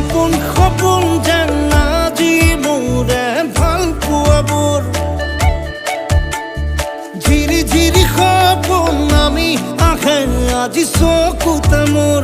সপোন সপোন যেন আজি মোৰে ভাল পোৱাবোৰ ঝিৰি ঝিৰি সপোন নামি আহে আজি চকুতে মোৰ